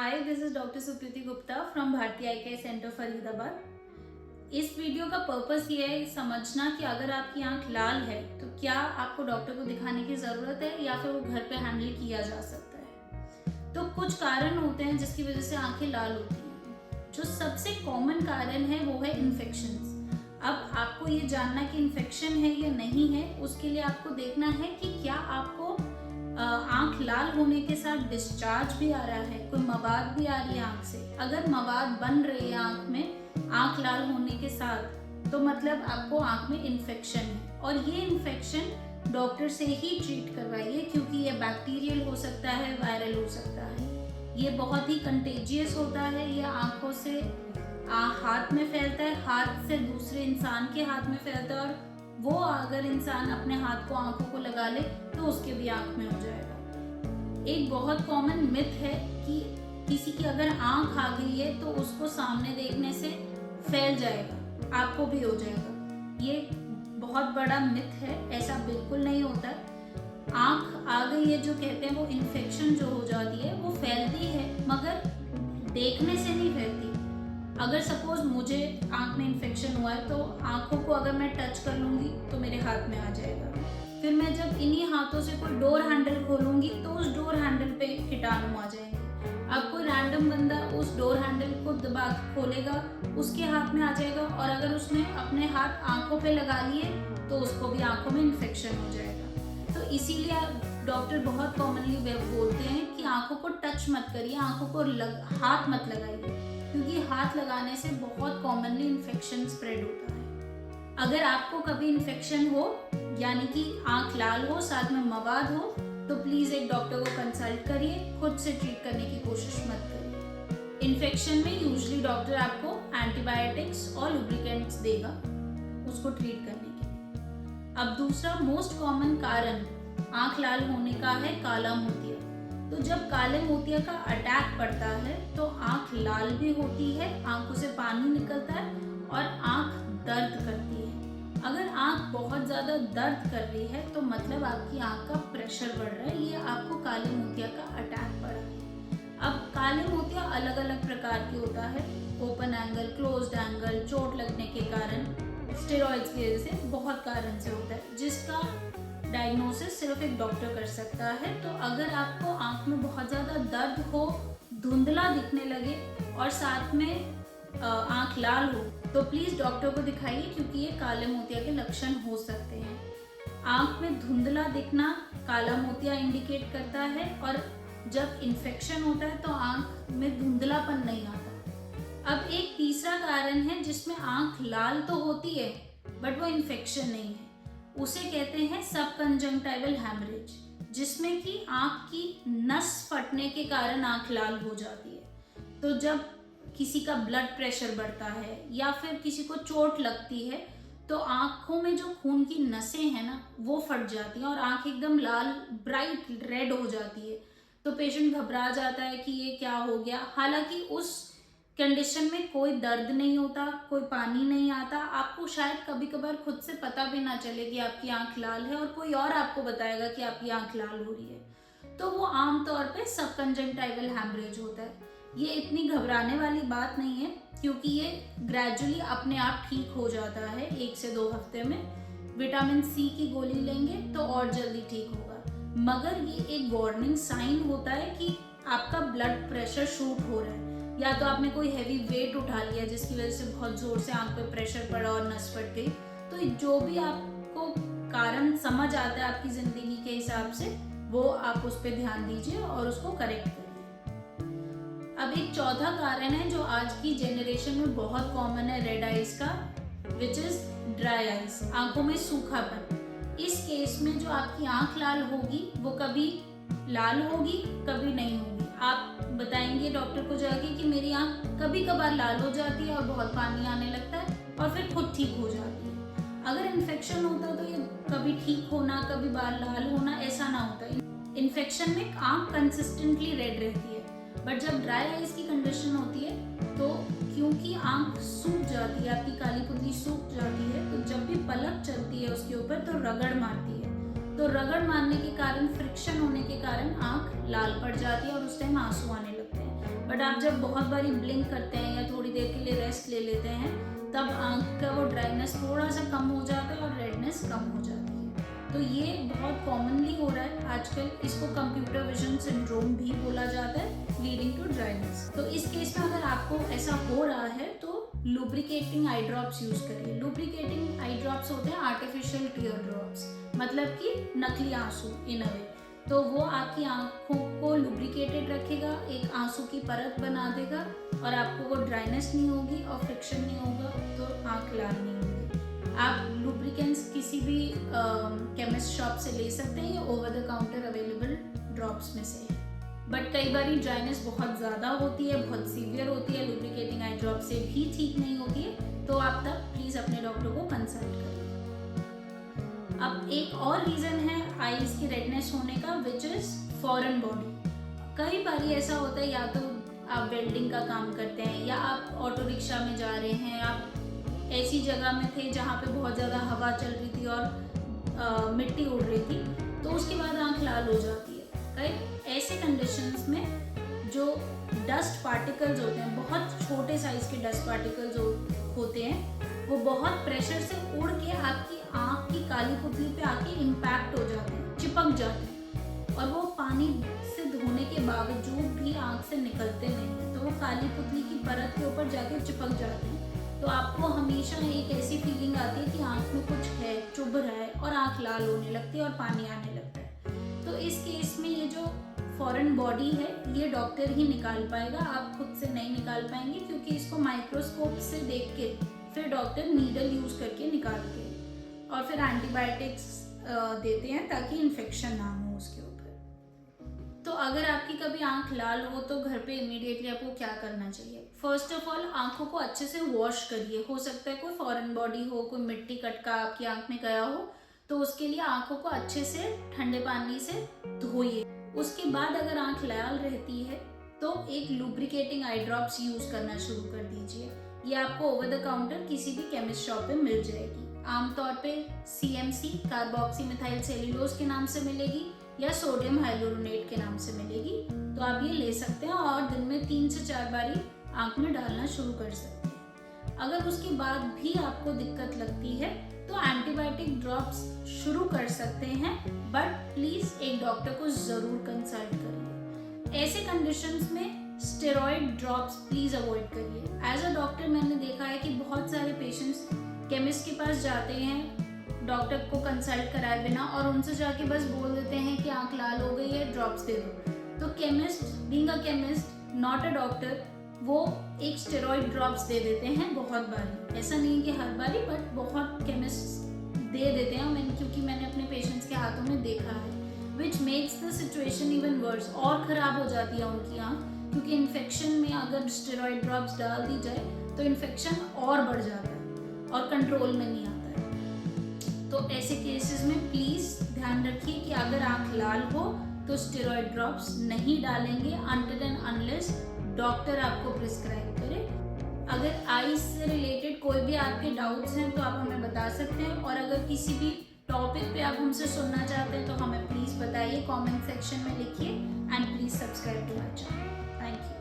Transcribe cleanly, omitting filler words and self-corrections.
Hi, this is doctor Supriti Gupta from भारतीय आई care centre Faridabad. इस video का पर्पस ये है समझना कि अगर आपकी आंख लाल है तो क्या आपको डॉक्टर को दिखाने की ज़रूरत है या फिर वो घर पे हैंडल किया जा सकता है। तो कुछ कारण होते हैं जिसकी वजह से आंखें लाल होती हैं। जो सबसे कॉमन कारण है वो है इन्फेक्शंस। अब आपको ये जानना कि इन्फेक्शन है या नहीं है, उसके लिए आपको देखना है कि क्या आपको आंख लाल होने के साथ डिस्चार्ज भी आ रहा है, कोई मवाद भी आ रही है आंख से। अगर मवाद बन रही है आंख में आंख लाल होने के साथ, तो मतलब आपको आंख में इन्फेक्शन है। और ये इन्फेक्शन डॉक्टर से ही ट्रीट करवाइए, क्योंकि ये बैक्टीरियल हो सकता है, वायरल हो सकता है। ये बहुत ही कंटेजियस होता है। ये आंखों से हाथ में फैलता है, हाथ से दूसरे इंसान के हाथ में फैलता है, और वो अगर इंसान अपने हाथ को आंखों को लगा ले तो उसके भी आंख में हो जाएगा। एक बहुत कॉमन मिथ है कि किसी की अगर आंख आ गई है तो उसको सामने देखने से फैल जाएगा, आपको भी हो जाएगा। ये बहुत बड़ा मिथ है, ऐसा बिल्कुल नहीं होता। आंख आ गई है जो कहते हैं वो इन्फेक्शन जो हो जाती है वो फैलती है, मगर देखने से नहीं फैलती। अगर सपोज मुझे आंख में इन्फेक्शन हुआ है तो आंखों को अगर मैं टच कर लूँगी तो मेरे हाथ में आ जाएगा। फिर मैं जब इन्हीं हाथों से कोई डोर हैंडल खोलूँगी तो उस डोर हैंडल पे कीटाणु आ जाएंगे। अब कोई रैंडम बंदा उस डोर हैंडल को दबा के खोलेगा, उसके हाथ में आ जाएगा, और अगर उसने अपने हाथ आंखों पे लगा लिए तो उसको भी आंखों में इन्फेक्शन हो जाएगा। तो इसीलिए डॉक्टर बहुत कॉमनली बोलते हैं कि आंखों को टच मत करिए, आंखों को हाथ मत लगाइए, क्योंकि हाथ लगाने से बहुत कॉमनली इन्फेक्शन स्प्रेड होता है। अगर आपको कभी इन्फेक्शन हो, यानी कि आंख लाल हो, साथ में मवाद हो, तो प्लीज़ एक डॉक्टर को कंसल्ट करिए, खुद से ट्रीट करने की कोशिश मत करिए। इन्फेक्शन में यूजुअली डॉक्टर आपको एंटीबायोटिक्स और लुब्रिकेंट्स देगा उसको ट्रीट करने के लिए। अब दूसरा मोस्ट कॉमन कारण आंख लाल होने का है काला मोतिया। तो जब काले मोतिया का अटैक पड़ता है तो आंख लाल भी होती है, आंखों से पानी निकलता है और आंख दर्द करती है। अगर आंख बहुत ज़्यादा दर्द कर रही है तो मतलब आपकी आंख का प्रेशर बढ़ रहा है, ये आपको काले मोतिया का अटैक पड़ा है। अब काले मोतिया अलग अलग प्रकार के होता है, ओपन एंगल, क्लोज्ड एंगल, चोट लगने के कारण, स्टेरॉइड्स की वजह से, बहुत कारण से होता है, जिसका डायग्नोसिस सिर्फ एक डॉक्टर कर सकता है। तो अगर आपको आंख में बहुत ज़्यादा दर्द हो, धुंधला दिखने लगे और साथ में आंख लाल हो, तो प्लीज़ डॉक्टर को दिखाइए, क्योंकि ये काले मोतिया के लक्षण हो सकते हैं। आंख में धुंधला दिखना काला मोतिया इंडिकेट करता है, और जब इन्फेक्शन होता है तो आंख में धुंधलापन नहीं आता। अब एक तीसरा कारण है जिसमें आंख लाल तो होती है बट वो इन्फेक्शन नहीं है, उसे कहते हैं सबकंजंक्टिवल हैमरेज, जिसमें कि आंख की नस फटने के कारण आंख लाल हो जाती है। तो जब किसी का ब्लड प्रेशर बढ़ता है या फिर किसी को चोट लगती है तो आंखों में जो खून की नसें हैं ना, वो फट जाती हैं और आंख एकदम लाल ब्राइट रेड हो जाती है। तो पेशेंट घबरा जाता है कि ये क्या हो गया। हालांकि उस कंडीशन में कोई दर्द नहीं होता, कोई पानी नहीं आता, आपको शायद कभी कभार खुद से पता भी ना चले कि आपकी आंख लाल है, और कोई और आपको बताएगा कि आपकी आंख लाल हो रही है। तो वो आमतौर पे सबकंजंक्टिवल हैमरेज होता है। ये इतनी घबराने वाली बात नहीं है, क्योंकि ये ग्रेजुअली अपने आप ठीक हो जाता है 1 से 2 हफ्ते में। विटामिन सी की गोली लेंगे तो और जल्दी ठीक होगा, मगर ये एक वार्निंग साइन होता है कि आपका ब्लड प्रेशर शूट हो रहा है, या तो आपने कोई हैवी वेट उठा लिया जिसकी वजह से बहुत जोर से आंख पे प्रेशर पड़ा और नस फट गई। तो जो भी आपको कारण समझ आता है आपकी जिंदगी के हिसाब से, वो आप उस पर ध्यान दीजिए और उसको करेक्ट करिए। अब एक चौथा कारण है जो आज की जनरेशन में बहुत कॉमन है रेड आइज का, विच इज ड्राई आइज, आंखों में सूखापन। इस केस में जो आपकी आंख लाल होगी वो कभी लाल होगी, कभी नहीं होगी। आप बताएंगे डॉक्टर को जाके कि मेरी आंख कभी कभार लाल हो जाती है और बहुत पानी आने लगता है, और फिर खुद ठीक हो जाती है। अगर इन्फेक्शन होता तो ये कभी ठीक होना, कभी बार लाल होना, ऐसा ना होता। इन्फेक्शन में आंख कंसिस्टेंटली रेड रहती है, बट जब ड्राई आइज की कंडीशन होती है तो क्योंकि आंख सूख जाती है, आपकी काली पुतली सूख जाती है, तो जब भी पलक चलती है उसके ऊपर तो रगड़ मारती है। तो रगड़ मारने के कारण, फ्रिक्शन होने के कारण आंख लाल पड़ जाती है और उस टाइम आंसू आने लगते हैं। बट आप जब बहुत बारी ब्लिंक करते हैं या थोड़ी देर के लिए रेस्ट ले लेते हैं तब आँख का वो ड्राइनेस थोड़ा सा कम हो जाता है और रेडनेस कम हो जाती है। तो ये बहुत कॉमनली हो रहा है आजकल। इसको कंप्यूटर विजन सिंड्रोम भी बोला जाता है, लीडिंग टू ड्राइनेस। तो इस केस में अगर आपको ऐसा हो रहा है तो लुब्रिकेटिंग आई ड्रॉप्स यूज करिए। लुब्रिकेटिंग आई ड्रॉप्स होते हैं आर्टिफिशियल टीयर ड्रॉप्स, मतलब कि नकली आंसू इन अ वे। तो वो आपकी आंखों को लुब्रिकेटेड रखेगा, एक आंसू की परत बना देगा और आपको वो ड्राइनेस नहीं होगी और फ्रिक्शन नहीं होगा, तो आंख लाल नहीं होगी। आप लुब्रिकेंट्स किसी भी केमिस्ट शॉप से ले सकते हैं, या over the counter available drops में से। बट कई बार ड्राइनेस बहुत ज़्यादा होती है, बहुत सीवियर होती है, लुब्रिकेटिंग आई ड्रॉप से भी ठीक नहीं होती है, तो आप तब प्लीज़ अपने डॉक्टर को कंसल्ट करें। अब एक और रीज़न है आईज की रेडनेस होने का, विच इज़ फॉरेन बॉडी। कई बार ऐसा होता है, या तो आप वेल्डिंग का काम करते हैं या आप ऑटो रिक्शा में जा रहे हैं, आप ऐसी जगह में थे जहाँ पे बहुत ज़्यादा हवा चल रही थी और मिट्टी उड़ रही थी, तो उसके बाद आँख लाल हो जाती है। कई ऐसे कंडीशंस में जो डस्ट पार्टिकल्स होते हैं, बहुत छोटे साइज के डस्ट पार्टिकल्स होते हैं, वो बहुत प्रेशर से उड़ के आपकी आँख की काली पुतली पे आके इम्पैक्ट हो जाते हैं, चिपक जाते हैं, और वो पानी से धोने के बावजूद भी आँख से निकलते नहीं हैं, तो वो काली पुतली की परत के ऊपर जाके चिपक जाते हैं। तो आपको हमेशा एक ऐसी फीलिंग आती है कि आँख में कुछ है, चुभ रहा है, और आँख लाल होने लगती है और पानी आने लगता है। तो इस केस में ये जो फॉरेन बॉडी है ये डॉक्टर ही निकाल पाएगा, आप खुद से नहीं निकाल पाएंगे, क्योंकि इसको माइक्रोस्कोप से देख के फिर डॉक्टर नीडल यूज करके निकाल के और फिर एंटीबायोटिक्स देते हैं ताकि इन्फेक्शन ना हो उसके ऊपर। तो अगर आपकी कभी आंख लाल हो तो घर पे इमीडिएटली आपको क्या करना चाहिए? फर्स्ट ऑफ ऑल आंखों को अच्छे से वॉश करिए। हो सकता है कोई फॉरेन बॉडी हो, कोई मिट्टी कटका आपकी आंख में गया हो, तो उसके लिए आंखों को अच्छे से ठंडे पानी से धोइए। उसके बाद अगर आंख लाल रहती है तो एक लुब्रिकेटिंग आई ड्रॉप्स यूज करना शुरू कर दीजिए। ये आपको ओवर द काउंटर किसी भी केमिस्ट शॉप पे मिल जाएगी। आमतौर पे CMC कार्बोक्सी मिथाइल सेल्यूलोज के नाम से मिलेगी या सोडियम हाइलुरोनेट के नाम से मिलेगी। तो आप ये ले सकते हैं और दिन में 3 से 4 बारी आंख में डालना शुरू कर सकते हैं। अगर उसके बाद भी आपको दिक्कत लगती है तो एंटीबायोटिक ड्रॉप्स शुरू कर सकते हैं, बट प्लीज एक डॉक्टर को जरूर कंसल्ट करिए। ऐसे कंडीशंस में स्टेरॉइड ड्रॉप्स प्लीज अवॉइड करिए। एज अ डॉक्टर मैंने देखा है कि बहुत सारे पेशेंट्स केमिस्ट के पास जाते हैं डॉक्टर को कंसल्ट कराए बिना, और उनसे जाके बस बोल देते हैं कि आंख लाल हो गई है, ड्रॉप्स दे दो। तो chemist, being a chemist not a doctor, वो एक स्टेरॉइड ड्रॉप्स दे देते हैं बहुत बारी। ऐसा नहीं कि हर बारी, बट बहुत केमिस्ट दे देते हैं, क्योंकि मैंने अपने पेशेंट्स के हाथों में देखा है, which makes the situation even worse. और ख़राब हो जाती है उनकी आँख, क्योंकि इन्फेक्शन में अगर स्टेरॉइड ड्रॉप्स डाल दी जाए तो इन्फेक्शन और बढ़ जाता है और कंट्रोल में नहीं आता है। तो ऐसे केसेस में प्लीज़ ध्यान रखिए कि अगर आँख लाल हो तो स्टेरॉइड ड्रॉप्स नहीं डालेंगे अनटिल एंड अनलेस डॉक्टर आपको प्रिस्क्राइब करे। अगर आईज से रिलेटेड कोई भी आपके डाउट्स हैं तो आप हमें बता सकते हैं, और अगर किसी भी टॉपिक पे आप हमसे सुनना चाहते हैं तो हमें प्लीज़ बताइए, कमेंट सेक्शन में लिखिए, and please subscribe to my channel. Thank you.